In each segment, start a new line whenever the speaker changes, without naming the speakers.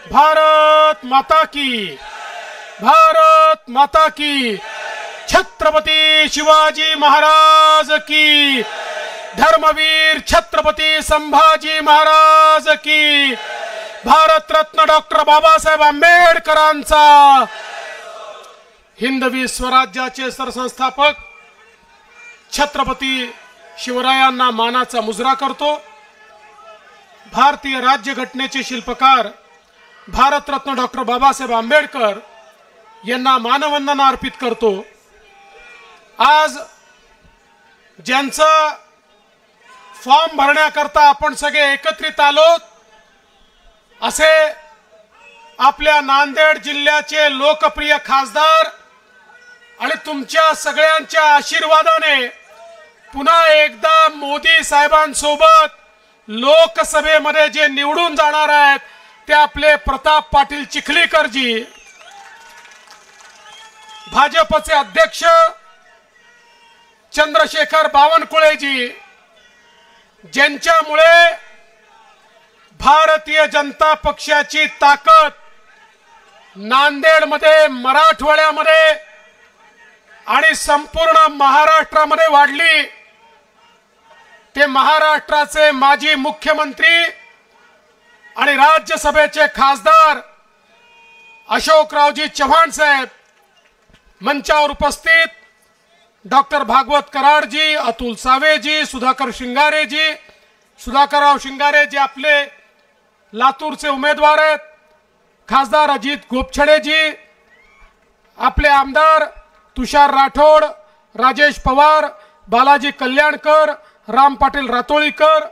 भारत माता की, भारत माता की, छत्रपती शिवाजी महाराज की, धर्मवीर छत्रपती संभाजी महाराज की, भारत रत्न डॉक्टर बाबासाहेब आंबेडकरांचा, हिंदवी स्वराज्याचे सरसंस्थापक छत्रपती शिवरायांना मानाचा मुजरा करतो। भारतीय राज्यघटनेचे शिल्पकार भारतरत्न डॉक्टर बाबासाहेब आंबेडकर यांना मानवंदना अर्पित करतो। आज ज्यांचा फॉर्म भरण्याकरता आपण सगळे एकत्रित आलोत, असे आपल्या नांदेड जिल्ह्याचे लोकप्रिय खासदार आणि तुमच्या सगळ्यांच्या आशीर्वादाने पुन्हा एकदा मोदी साहेबांसोबत लोकसभेमध्ये जे निवडून जाणार आहेत ते आपले प्रताप पाटील चिखलीकरजी, भाजपचे अध्यक्ष चंद्रशेखर बावनकुळेजी, ज्यांच्यामुळे भारतीय जनता पक्षाची ताकद नांदेडमध्ये, मराठवाड्यामध्ये आणि संपूर्ण महाराष्ट्रामध्ये वाढली। ते महाराष्ट्राचे माजी मुख्यमंत्री आणि राज्यसभेचे खासदार अशोकरावजी चव्हाण साहेब, मंचावर उपस्थित डॉक्टर भागवत कराडजी, अतुल सावेजी, सुधाकर शिंगारेजी, सुधाकरराव शिंगारे जे आपले लातूरचे उमेदवार आहेत, खासदार अजित गोपछडेजी, आपले आमदार तुषार राठोड, राजेश पवार, बालाजी कल्याणकर, राम पाटील रातोळीकर,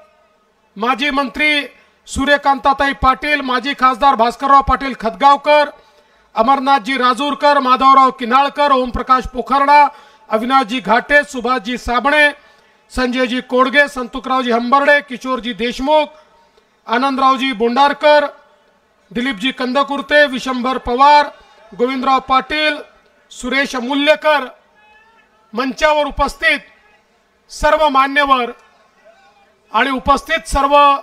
माजी मंत्री सूर्यकांताताई पाटील, माजी खासदार भास्करराव पाटील खतगावकर, अमरनाथजी राजूरकर, माधवराव किन्हाळकर, ओमप्रकाश पोखर्णा, अविनाशजी घाटे, सुभाषजी साबणे, संजयजी कोडगे, संतुकरावजी हंबर्डे, किशोरजी देशमुख, आनंदरावजी बोंडारकर, दिलीपजी कंदकुर्ते, विशंभर पवार, गोविंदराव पाटील, सुरेश अमूल्यकर, मंचावर उपस्थित सर्व मान्यवर आणि उपस्थित सर्व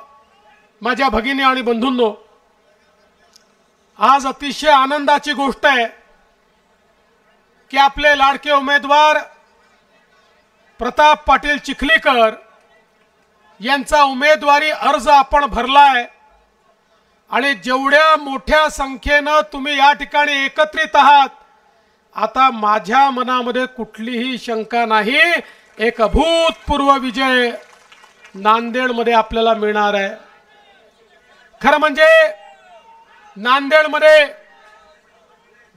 माझ्या भगिनी आणि बंधूंनो, आज अतिशय आनंदाची गोष्ट आहे की आपले लाडके उमेदवार प्रताप पाटील चिखलीकर यांचा उमेदवारी अर्ज आपण भरलाय आणि जेवढ्या मोठ्या संख्येने तुम्ही या ठिकाणी एकत्रित आहात, आता माझ्या मनामध्ये कुठलीही शंका नाही, एक अभूतपूर्व विजय नांदेडमध्ये आपल्याला मिळणार आहे। खरं म्हणजे नांदेडमध्ये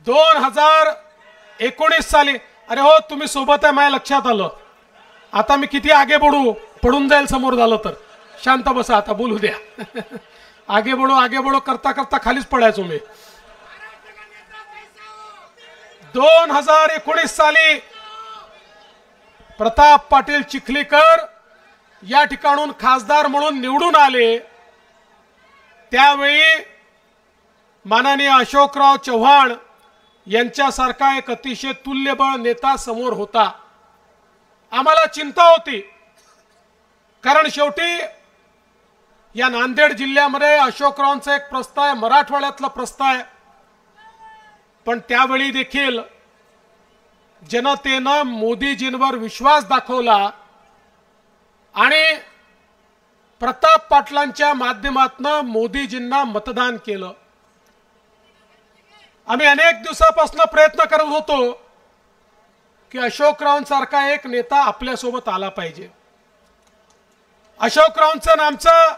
2019 साली, अरे हो तुम्ही सोबत आहे माझ्या लक्षात आलं, आता मी किती आगे बढू, पडून जाईल समोर झालं तर, शांत बसा आता बोलू द्या आगे बढो करता करता खालीच पडायचो मी। 2019 साली प्रताप पाटील चिखलीकर या ठिकाणून खासदार म्हणून निवडून आले, त्यावेळी माननीय अशोकराव चव्हाण यांच्यासारखा एक अतिशय तुल्यबळ नेता समोर होता। आम्हाला चिंता होती, कारण शेवटी या नांदेड जिल्ह्यामध्ये अशोकरावांचा एक प्रस्ताव आहे, मराठवाड्यातला प्रस्ताव आहे, पण त्यावेळी देखील जनतेनं मोदीजींवर विश्वास दाखवला आणि प्रताप पाटलांच्या माध्यमातून मोदीजींना मतदान केलं। आम्ही अनेक दिवसापासून प्रयत्न करत होतो की अशोकरावांसारखा एक नेता आपल्या सोबत आला पाहिजे। अशोकरावांचं आणि आमचं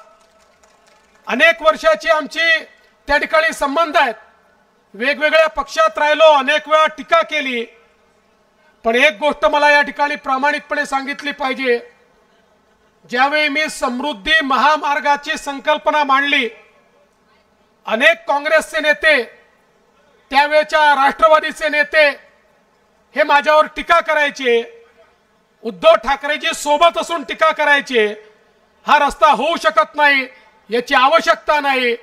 अनेक वर्षाची आमची त्या ठिकाणी संबंध आहेत, वेगवेगळ्या पक्षात राहिलो, अनेक वेळा टीका केली, पण एक गोष्ट मला या ठिकाणी प्रामाणिकपणे सांगितली पाहिजे, ज्यावेळी मी समृद्धी महामार्गाची संकल्पना मांडली, अनेक काँग्रेसचे नेते, त्यावेळच्या राष्ट्रवादीचे नेते हे माझ्यावर टीका करायचे, उद्धव ठाकरेजी सोबत असून टीका करायचे, हा रस्ता होऊ शकत नाही, याची आवश्यकता नाही,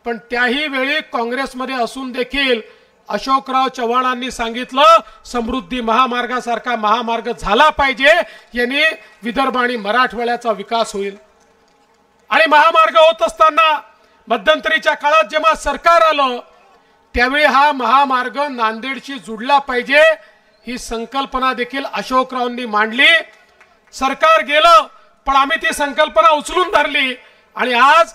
पण त्याही वेळी काँग्रेसमध्ये असून देखील अशोकराव चव्हाणांनी सांगितलं समृद्धी महामार्गासारखा महामार्ग झाला पाहिजे, यांनी विदर्भ आणि मराठवाड्याचा विकास होईल। आणि महामार्ग होत असताना मध्यंतरीच्या काळात जेव्हा सरकार आलं त्यावेळी हा महामार्ग नांदेडशी जुडला पाहिजे ही संकल्पना देखील अशोकरावांनी मांडली। सरकार गेलं पण आम्ही ती संकल्पना उचलून धरली आणि आज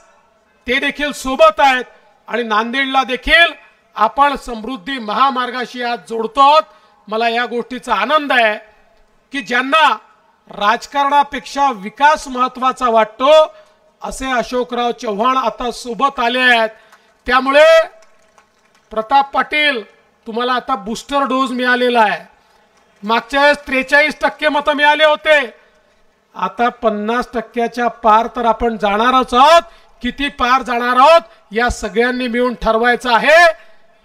ते देखील सोबत आहेत आणि नांदेडला देखील आपण समृद्धी महामार्गाशी आज जोडतो। मला या गोष्टीचा आनंद आहे की ज्यांना राजकारणापेक्षा विकास महत्त्वाचा वाटतो असे अशोकराव चव्हाण आता सोबत आले आहेत। त्यामुळे प्रताप पाटील तुम्हाला आता बूस्टर डोज मिळालेला आहे। मागच्या वेळेस 43% मतं मिळाले होते, आता 50%च्या पार तर आपण जाणारच आहोत। किती पार जाणार आहोत या सगळ्यांनी मिळून ठरवायचं आहे,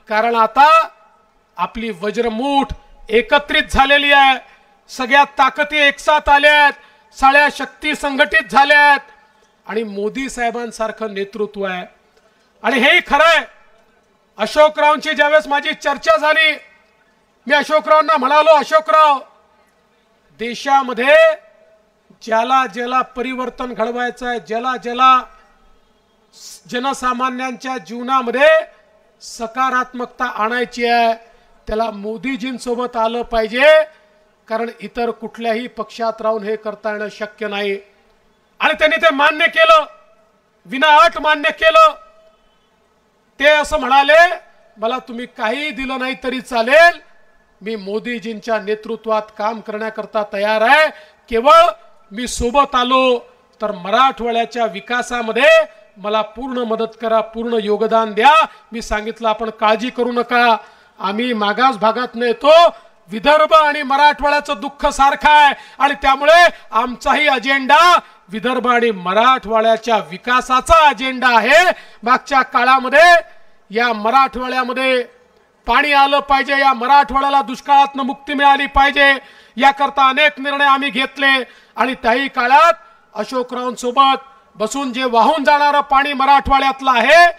कारण आता आपली वज्रमूठ एकत्रित झालेली आहे। सगळ्या ताकदी एकसाथ आल्या आहेत, सगळ्या शक्ती संघटित झाल्या आहेत आणि मोदी साहेबांसारखं नेतृत्व आहे। आणि हेही खरं आहे, अशोकरावांची ज्यावेळेस माझी चर्चा झाली मी अशोकरावांना म्हणालो, अशोकराव देशामध्ये ज्याला ज्याला परिवर्तन घडवायचं आहे, ज्याला ज्याला जनसामान्यांच्या जीवनामध्ये सकारात्मकता आणायची आहे त्याला मोदीजींसोबत आलं पाहिजे, कारण इतर कुठल्याही पक्षात राहून हे करता येणं शक्य नाही। आणि त्यांनी ते मान्य केलं, विनाअट मान्य केलं। ते असं म्हणाले, मला तुम्ही काही दिलं नाही तरी चालेल, मी मोदीजींच्या नेतृत्वात काम करण्याकरता तयार आहे, केवळ मी सोबत आलो तर मराठवाड्याच्या विकासामध्ये मला पूर्ण मदत करा, पूर्ण योगदान द्या। मी सांगितलं आपण काळजी करू नका, आम्ही मागास भागात येतो, विदर्भ आणि मराठवाड्याचं दुःख सारखं आहे आणि त्यामुळे आमचाही अजेंडा विदर्भ आणि मराठवाड्याच्या विकासाचा अजेंडा आहे। मागच्या काळामध्ये या मराठवाड्यामध्ये पाणी आलं पाहिजे, या मराठवाड्याला दुष्काळातून मुक्ती मिळाली पाहिजे, याकरता अनेक निर्णय आम्ही घेतले आणि त्याही काळात अशोकरावांसोबत बसून जे वाहून जाणारं पाणी मराठवाड्यातलं आहे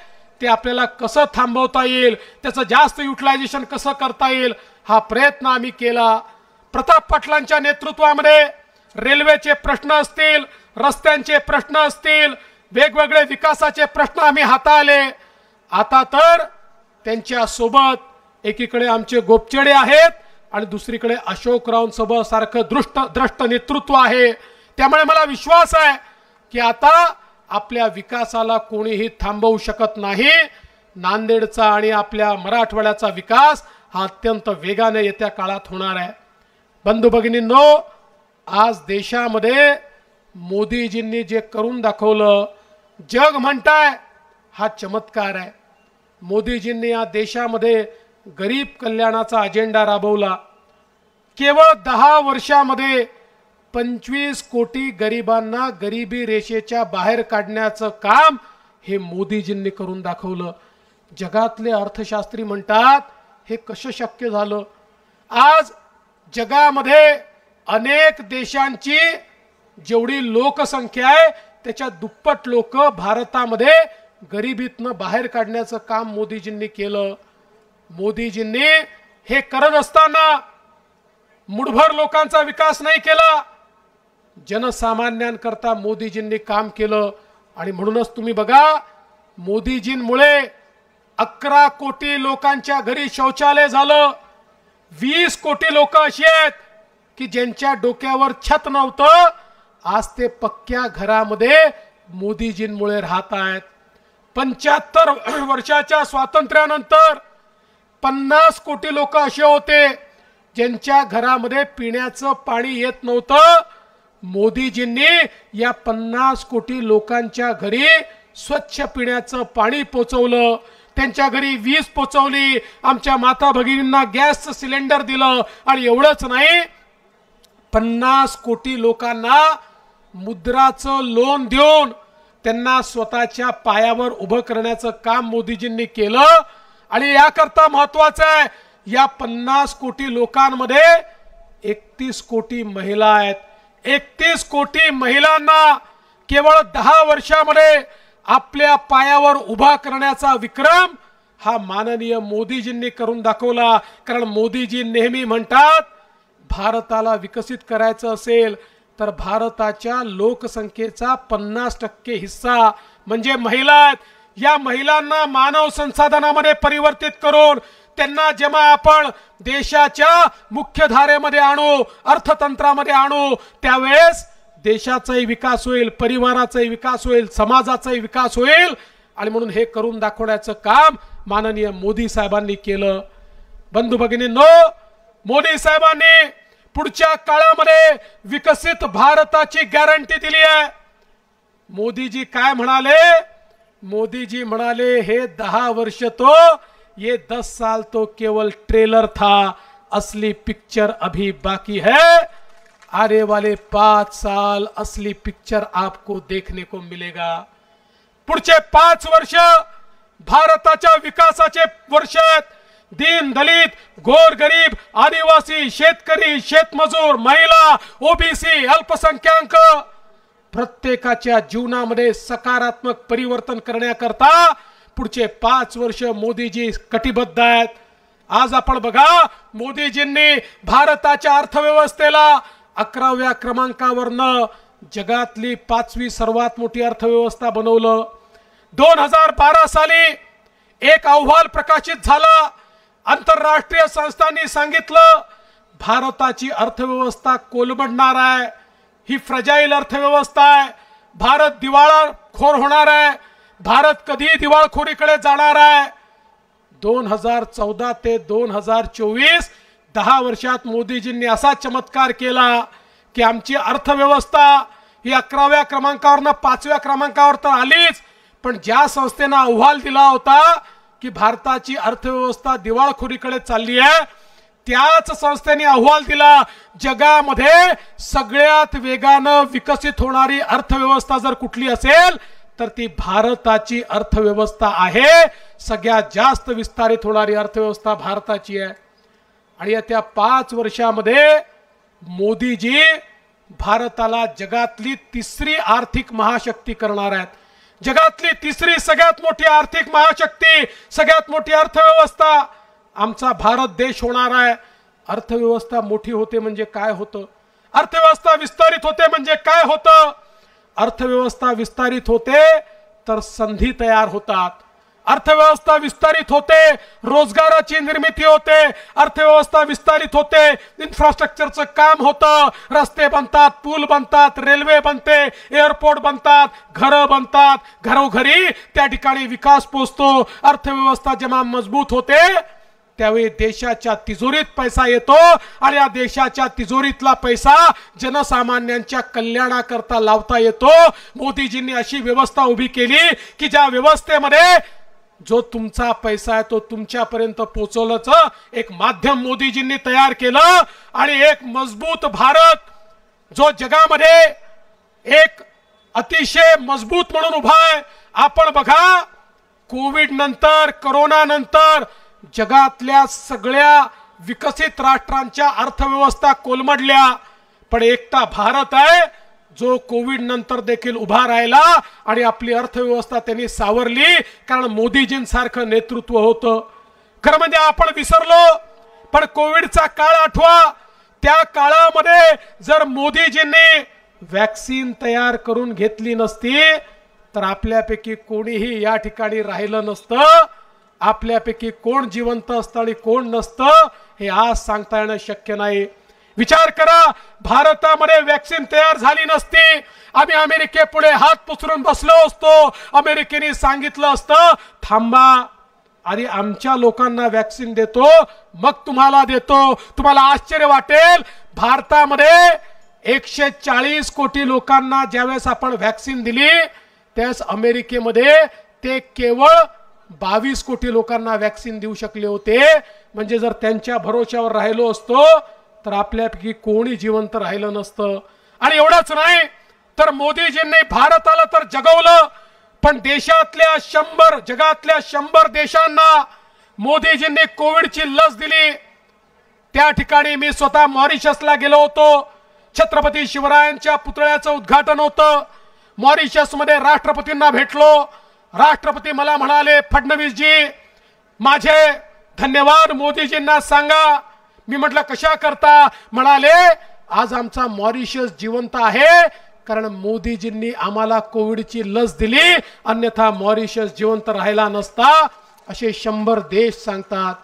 ते आपल्याला कसं थांबवता येईल, त्याचं जास्त युटिलायझेशन कसं करता येईल हा प्रयत्न आम्ही केला। प्रताप पाटलांच्या नेतृत्वामध्ये रेल्वेचे प्रश्न असतील, रस्त्यांचे प्रश्न असतील, वेगवेगळे विकासाचे प्रश्न आम्ही हाताळले। आता तर त्यांच्या सोबत एकीकडे आमचे गोपचडे आहेत आणि दुसरीकडे अशोकरावांसोबत सारखं द्रष्ट नेतृत्व आहे। त्यामुळे मला विश्वास आहे की आता आपल्या विकासाला कोणीही थांबवू शकत नाही। नांदेडचा आणि आपल्या मराठवाड्याचा विकास हा अत्यंत वेगाने येत्या काळात होणार आहे। बंधू भगिनींनो, आज देशामध्ये मोदीजींनी जे करून दाखवलं, जग म्हणताय हा चमत्कार आहे। मोदीजींनी या देशामध्ये गरीब कल्याणाचा अजेंडा राबवला। केवळ 10 वर्षामध्ये 25 कोटी गरिबांना गरिबी रेषेच्या बाहेर काढण्याचं काम हे मोदीजींनी करून दाखवलं। जगातले अर्थशास्त्री म्हणतात हे कसं शक्य झालं। आज जगामध्ये अनेक देशांची जेवढी लोकसंख्या आहे त्याच्या दुप्पट लोक भारतामध्ये गरिबीतनं बाहेर काढण्याचं काम मोदीजींनी केलं। मोदीजींनी हे करत असताना मुठभर लोकांचा विकास नाही केला, जनसामान्यांकरता मोदीजींनी काम केलं। आणि म्हणूनच तुम्ही बघा, मोदीजींमुळे 11 कोटी लोकांच्या घरी शौचालय झालं। 20 कोटी लोक अशी आहेत की ज्यांच्या डोक्यावर छत नव्हतं, आज ते पक्क्या घरामध्ये मोदीजींमुळे राहत आहेत। 75 वर्षाच्या स्वातंत्र्यानंतर 50 कोटी लोक असे होते ज्यांच्या घरामध्ये पिण्याचं पाणी येत नव्हतं। मोदीजींनी या 50 कोटी लोकांच्या घरी स्वच्छ पिण्याचं पाणी पोहोचवलं, त्यांच्या घरी वीज पोहोचवली, आमच्या माता भगिनींना गॅसचं सिलेंडर दिलं। आणि एवढंच नाही, 50 कोटी लोकांना मुद्राचं लोन देऊन त्यांना स्वतःच्या पायावर उभं करण्याचं काम मोदीजींनी केलं। आणि याकरता महत्त्वाचं आहे, या 50 कोटी लोकांमध्ये 31 कोटी महिला आहेत। 31 कोटी महिलांना केवळ 10 वर्षामध्ये आपल्या पायावर उभा करण्याचा विक्रम हा माननीय मोदीजींनी करून दाखवला। कारण मोदीजी नेहमी म्हणतात, भारताला विकसित करायचं असेल तर भारताच्या लोकसंख्येचा 50% हिस्सा म्हणजे महिला आहेत। या महिलांना मानव संसाधनामध्ये परिवर्तित करून त्यांना जेव्हा आपण देशाच्या मुख्य धारेमध्ये आणू, अर्थतंत्रामध्ये आणू, त्यावेळेस देशाचाही विकास होईल, परिवाराचाही विकास होईल, समाजाचाही विकास होईल. आणि म्हणून हे करून दाखवण्याचं काम माननीय मोदी साहेबांनी केलं. बंधू भगिनींनो, मोदी साहेबांनी पुढच्या काळामध्ये विकसित भारताची गॅरंटी दिली आहे. मोदीजी काय म्हणाले? मोदीजी म्हणाले हे 10 वर्ष तो, ये 10 साल तो केवल ट्रेलर था, असली पिक्चर अभी बाकी है, आने वाले 5 साल असली पिक्चर आपको देखने को मिलेगा. पुढचे 5 वर्ष भारताच्या विकासाचे वर्ष आहेत. दीन दलित, गोरगरीब, आदिवासी, शेतकरी, शेतमजूर, महिला, ओबीसी, अल्पसंख्याक प्रत्येकाच्या जीवनामध्ये सकारात्मक परिवर्तन करण्याकरता पुढचे 5 वर्ष मोदीजी कटिबद्ध आहेत. आज आपण बघा, मोदीजींनी भारताच्या अर्थव्यवस्थेला 11व्या क्रमांकावरनं जगातली 5वी सर्वात मोठी अर्थव्यवस्था बनवलं. 2012 साली एक अहवाल प्रकाशित झाला. आंतरराष्ट्रीय संस्थांनी सांगितलं भारताची अर्थव्यवस्था कोलमडणार आहे, ही फ्रजाईल अर्थव्यवस्था आहे, भारत दिवाळखोर होणार आहे, भारत कधी दिवाळखोरीकडे जाणार आहे. 2014 ते 2024 10 वर्षात मोदीजींनी असा चमत्कार केला की आमची अर्थव्यवस्था ही 11व्या क्रमांकावरनं 5व्या क्रमांकावर तर आलीच, पण ज्या संस्थेने अहवाल दिला होता की भारताची अर्थव्यवस्था दिवाळखोरीकडे चालली आहे, त्याच संस्थेने अहवाल दिला जगामध्ये सगळ्यात वेगानं विकसित होणारी अर्थव्यवस्था जर कुठली असेल तर ती भारताची अर्थव्यवस्था आहे. सगळ्यात जास्त विस्तारित होणारी अर्थव्यवस्था भारताची आहे. आणि येत्या 5 वर्षामध्ये मोदीजी भारताला जगातली 3री आर्थिक महाशक्ती करणार आहेत. जगातली 3री सगळ्यात मोठी आर्थिक महाशक्ती, सगळ्यात मोठी अर्थव्यवस्था आमचा भारत देश होणार आहे. अर्थव्यवस्था मोठी होते म्हणजे काय होतं? अर्थव्यवस्था विस्तारित होते म्हणजे काय होतं? अर्थव्यवस्था विस्तारित होते तर संधी तयार होतात. अर्थव्यवस्था विस्तारित होते, रोजगाराची निर्मिती होते. अर्थव्यवस्था विस्तारित होते, इन्फ्रास्ट्रक्चरचं काम होतं, रस्ते बनतात, पूल बनतात, रेल्वे बनते, एअरपोर्ट बनतात, घरं बनतात, घरोघरी त्या ठिकाणी विकास पोहोचतो. अर्थव्यवस्था जेव्हा मजबूत होते त्यावेळी देशाच्या तिजोरीत पैसा येतो आणि या देशाच्या तिजोरीतला पैसा जनसामान्यांच्या कल्याणाकरता लावता येतो. मोदीजींनी अशी व्यवस्था उभी केली की ज्या व्यवस्थेमध्ये जो तुमचा पैसा आहे तो तुमच्यापर्यंत पोहोचवण्याचं एक माध्यम मोदीजींनी तयार केलं. आणि एक मजबूत भारत जो जगामध्ये एक अतिशय मजबूत म्हणून उभा आहे. आपण बघा, कोविड नंतर, कोरोना नंतर जगातल्या सगळ्या विकसित राष्ट्रांच्या अर्थव्यवस्था कोलमडल्या, पण एकटा भारत आहे जो कोविड नंतर देखील उभा राहिला आणि आपली अर्थव्यवस्था त्यांनी सावरली, कारण मोदीजींसारखं नेतृत्व होतं. खरं म्हणजे आपण विसरलो, पण कोविडचा काळ आठवा. त्या काळामध्ये जर मोदीजींनी वॅक्सिन तयार करून घेतली नसती तर आपल्यापैकी कोणीही या ठिकाणी राहिलं नसतं. आपल्यापैकी कोण जिवंत असतं आणि कोण नसतं हे आज सांगता येणं शक्य नाही. विचार करा, भारतामध्ये वॅक्सिन तयार झाली नसती, आम्ही अमेरिकेपुढे हात पसरून बसलो असतो. अमेरिकेने सांगितलं असतं थांबा, आधी आमच्या लोकांना वॅक्सिन देतो मग तुम्हाला देतो. तुम्हाला आश्चर्य वाटेल, भारतामध्ये 140 कोटी लोकांना ज्यावेळेस आपण वॅक्सिन दिली त्यावेळेस अमेरिकेमध्ये ते केवळ 22 कोटी लोकांना वॅक्सिन देऊ शकले होते. म्हणजे जर त्यांच्या भरोश्यावर राहिलो असतो तर आपल्यापैकी कोणी जिवंत राहिलं नसतं. आणि एवढंच नाही तर मोदीजींनी भारताला तर जगवलं, पण देशातल्या 100 जगातल्या 100 देशांना मोदीजींनी कोविडची लस दिली. त्या ठिकाणी मी स्वतः मॉरिशसला गेलो होतो. छत्रपती शिवरायांच्या पुतळ्याचं उद्घाटन होतं. मॉरिशसमध्ये राष्ट्रपतींना भेटलो. राष्ट्रपती मला म्हणाले, फडणवीसजी माझे धन्यवाद मोदीजींना सांगा. मी म्हटलं कशा करता? म्हणाले आज आमचा मॉरिशस जिवंत आहे कारण मोदीजींनी आम्हाला कोविडची लस दिली, अन्यथा मॉरिशस जिवंत राहिला नसता, असे 100 देश सांगतात.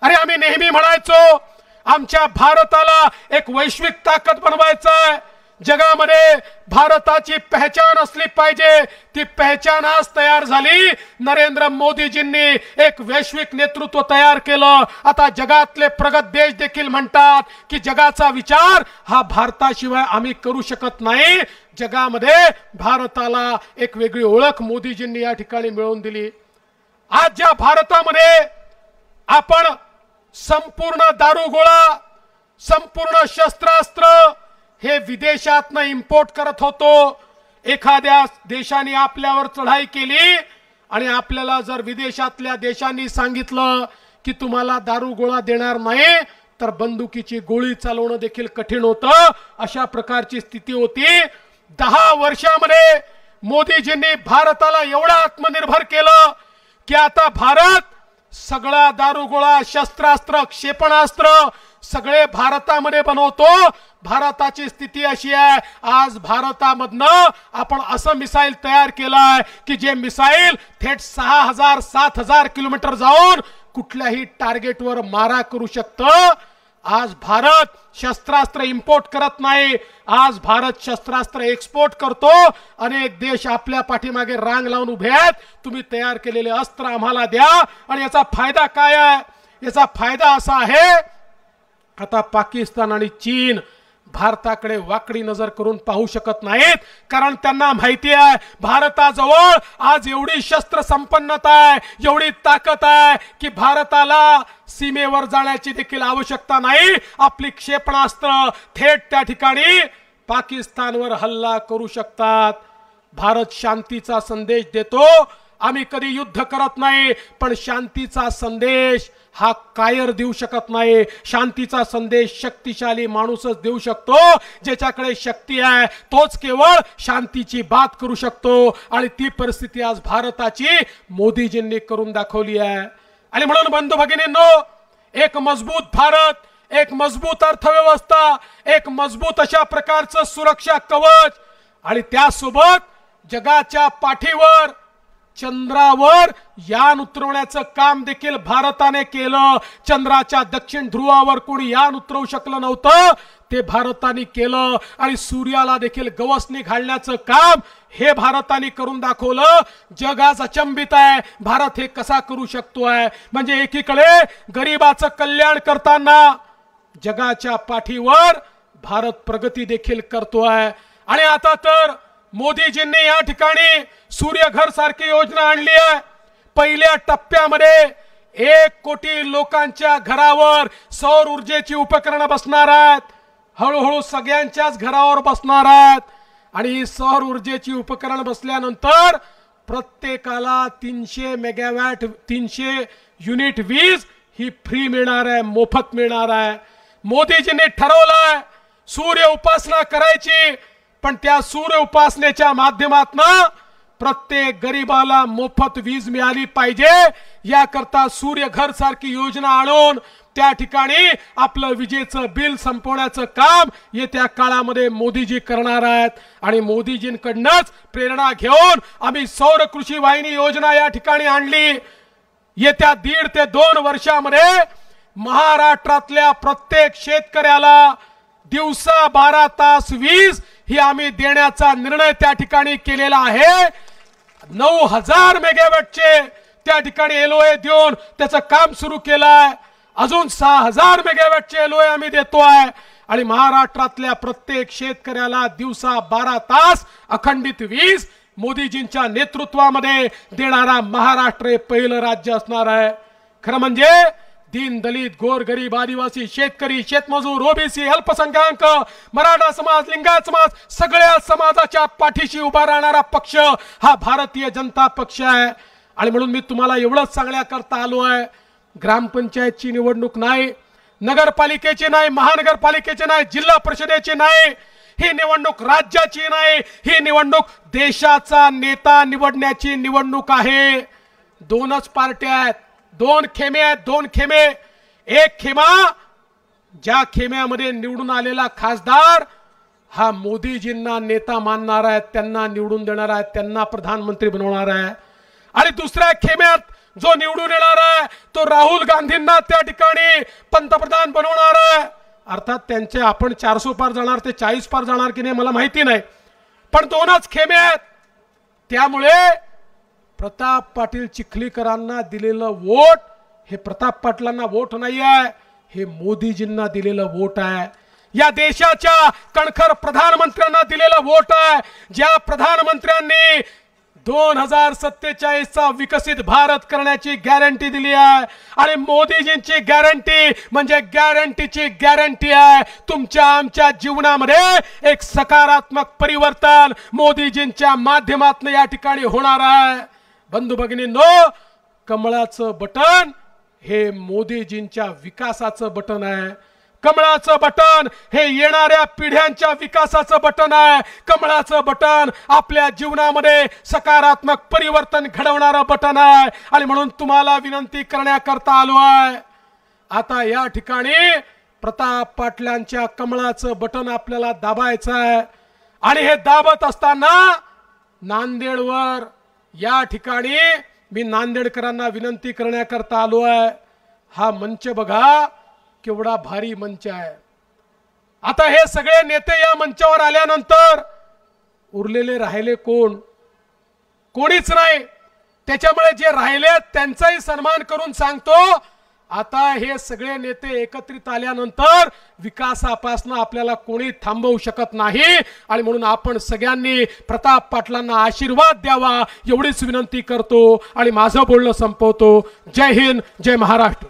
अरे आम्ही नेहमी म्हणायचो आमच्या भारताला एक वैश्विक ताकद बनवायचं आहे, जगामध्ये भारताची पहचान असली पाहिजे. ती पहचान आज तयार झाली. नरेंद्र मोदीजींनी एक वैश्विक नेतृत्व तयार केलं. आता जगातले प्रगत देश देखील म्हणतात की जगाचा विचार हा भारताशिवाय आम्ही करू शकत नाही. जगामध्ये भारताला एक वेगळी ओळख मोदीजींनी या ठिकाणी मिळवून दिली. आज ज्या भारतामध्ये आपण संपूर्ण दारूगोळा, संपूर्ण शस्त्रास्त्र हे विदेशातनं इम्पोर्ट करत होतो. एखाद्या देशाने आपल्यावर चढाई केली आणि आपल्याला जर विदेशातल्या देशांनी सांगितलं की तुम्हाला दारूगोळा देणार नाही, तर बंदुकीची गोळी चालवणं देखील कठीण होतं. अशा प्रकारची स्थिती होती. 10 वर्षामध्ये मोदीजींनी भारताला एवढं आत्मनिर्भर केलं की आता भारत सगळा दारूगोळा, शस्त्रास्त्र, क्षेपणास्त्र सगळे भारतामध्ये बनवतो. भारताची स्थिती अशी आहे, आज भारतामधनं आपण असं मिसाईल तयार केलंय की जे मिसाईल थेट 6000-7000 किलोमीटर जाऊन कुठल्याही टार्गेटवर मारा करू शकतं. आज भारत शस्त्रास्त्र इम्पोर्ट करत नाही, आज भारत शस्त्रास्त्र एक्सपोर्ट करतो. अनेक देश आपल्या पाठीमागे रांग लावून उभे आहेत, तुम्ही तयार केलेले अस्त्र आम्हाला द्या. आणि याचा फायदा काय आहे? याचा फायदा असा आहे, आता पाकिस्तान आणि चीन भारताकडे वाकडी नजर करून पाहू शकत नाहीत, कारण त्यांना माहिती आहे भारताजवळ आज एवढी शस्त्र संपन्नता आहे, एवढी ताकद आहे की भारताला सीमेवर जाण्याची देखील आवश्यकता नाही. आपली क्षेपणास्त्र थेट त्या ठिकाणी पाकिस्तानवर हल्ला करू शकतात. भारत शांतीचा संदेश देतो. आम्ही कधी युद्ध करत नाही, पण शांतीचा संदेश हा कायर देऊ शकत नाही. शांतीचा संदेश शक्तिशाली माणूसच देऊ शकतो. ज्याच्याकडे शक्ती आहे तोच केवळ शांतीची बात करू शकतो. आणि ती परिस्थिती आज भारताची मोदीजींनी करून दाखवली आहे. आणि म्हणून बंधू भगिनींनो, एक मजबूत भारत, एक मजबूत अर्थव्यवस्था, एक मजबूत अशा प्रकारचं सुरक्षा कवच आणि त्यासोबत जगाच्या पाठीवर चंद्रावर यान उतरवण्याचं काम देखील भारताने केलं. चंद्राच्या दक्षिण ध्रुवावर कोणी यान उतरवू शकलं नव्हतं, ते भारताने केलं. आणि सूर्याला देखील गवसणी घालण्याचं काम हे भारताने करून दाखवलं. जग आज अचंबित आहे, भारत हे कसा करू शकतोय. म्हणजे एकीकडे गरीबाचं कल्याण करताना जगाच्या पाठीवर भारत प्रगती देखील करतोय. आणि आता तर मोदीजींनी या ठिकाणी सूर्यघर सारखी योजना आणली आहे. पहिल्या टप्प्यामध्ये 1 कोटी लोकांच्या घरावर सौर ऊर्जेची उपकरणं बसणार आहेत. हळूहळू सगळ्यांच्याच घरावर बसणार आहेत. आणि ही सौर ऊर्जेची उपकरण बसल्यानंतर प्रत्येकाला 300 मेगावॅट 300 युनिट वीज ही फ्री मिळणार आहे, मोफत मिळणार आहे. मोदीजींनी ठरवलंय सूर्य उपासना करायची, पण त्या सूर्य उपासनेच्या माध्यमातून प्रत्येक गरीबाला मोफत वीज मिळाली पाहिजे. याकरता सूर्यघर सारखी योजना आणून त्या ठिकाणी आपलं विजेचं बिल संपवण्याचं काम येत्या काळामध्ये मोदीजी करणार आहेत. आणि मोदीजींकडूनच प्रेरणा घेऊन आम्ही सौर कृषी वाहिनी योजना या ठिकाणी आणली. येत्या 1.5 ते 2 वर्षामध्ये महाराष्ट्रातल्या प्रत्येक शेतकऱ्याला दिवसा 12 तास वीज ही आम्ही देण्याचा निर्णय त्या ठिकाणी केलेला आहे. 9000 मेगावॅटचे त्या ठिकाणी एलओए देऊन त्याचं काम सुरू केलंय. अजून 6000 मेगावॅटचे एलओए आम्ही देतोय. आणि महाराष्ट्रातल्या प्रत्येक शेतकऱ्याला दिवसा 12 तास अखंडित वीज मोदीजींच्या नेतृत्वामध्ये देणारा महाराष्ट्र हे पहिलं राज्य असणार आहे. खरं म्हणजे दीन दलित गोरगरीब आदिवासी शेतकरी शेतमजूर ओबीसी अल्पसंख्याक मराठा समाज लिंगायत समाज सगळ्या समाजाच्या पाठीशी उभा राहणारा पक्ष हा भारतीय जनता पक्ष आहे. आणि म्हणून मी तुम्हाला एवढंच सांगण्याकरता आलो आहे, ग्रामपंचायतची निवडणूक नाही, नगरपालिकेची नाही, महानगरपालिकेची नाही, जिल्हा परिषदेची नाही, ही निवडणूक राज्याची नाही, ही निवडणूक देशाचा नेता निवडण्याची निवडणूक आहे. 2च पार्ट्या आहेत, 2 खेमे आहेत, 2 खेमे. एक खेमा ज्या खेम्यामध्ये निवडून आलेला खासदार हा मोदीजींना नेता मानणार आहे, त्यांना निवडून देणार आहे, त्यांना प्रधानमंत्री बनवणार आहे। आणि दुसऱ्या खेम्यात जो निवडून येणार आहे तो राहुल गांधींना त्या ठिकाणी पंतप्रधान बनवणार आहे। अर्थात त्यांचे आपण 400 पार जाणार, ते 40 पार जाणार की नाही मला माहिती नाही, पण दोनच खेमे आहेत। त्यामुळे प्रताप पाटील चिखलीकरांना दिलेलं वोट हे प्रताप पाटलांना वोट नाही आहे, हे मोदीजींना दिलेलं वोट आहे। या देशाच्या कणखर प्रधानमंत्र्यांना दिलेलं वोट आहे, ज्या प्रधानमंत्र्यांनी 2047 चा विकसित भारत करण्याची गॅरंटी दिली आहे। आणि मोदीजींची गॅरंटी म्हणजे गॅरंटीची गॅरंटी आहे। तुमच्या आमच्या जीवनामध्ये एक सकारात्मक परिवर्तन मोदीजींच्या माध्यमातून या ठिकाणी होणार आहे। बंधू भगिनींनो, कमळाचं बटन हे मोदीजींच्या विकासाचं बटन आहे। कमळाचं बटन हे येणाऱ्या पिढ्यांच्या विकासाचं बटन आहे। कमळाचं बटन आपल्या जीवनामध्ये सकारात्मक परिवर्तन घडवणारं बटन आहे। आणि म्हणून तुम्हाला विनंती करण्याकरता आलो आहे। आता या ठिकाणी प्रताप पाटलांच्या कमळाचं बटन आपल्याला दाबायचं आहे। आणि हे दाबत असताना नांदेडवर या ठिकाणी मी नांदेडकरांना विनंती करण्याकरता आलो आहे। हा मंच बघा केवढा भारी मंच आहे। आता हे सगळे नेते या मंचावर आल्यानंतर उरलेले राहिले कोण? कोणीच नाही। त्याच्यामुळे जे राहिले त्यांचाही सन्मान करून सांगतो, आता हे सगळे नेते एकत्रित आल्यानंतर विकासापासून आपल्याला कोणी थांबवू शकत नाही। आणि म्हणून आपण सगळ्यांनी प्रताप पाटलांना आशीर्वाद द्यावा एवढीच विनंती करतो आणि माझं बोलणं संपवतो। जय हिंद, जय महाराष्ट्र।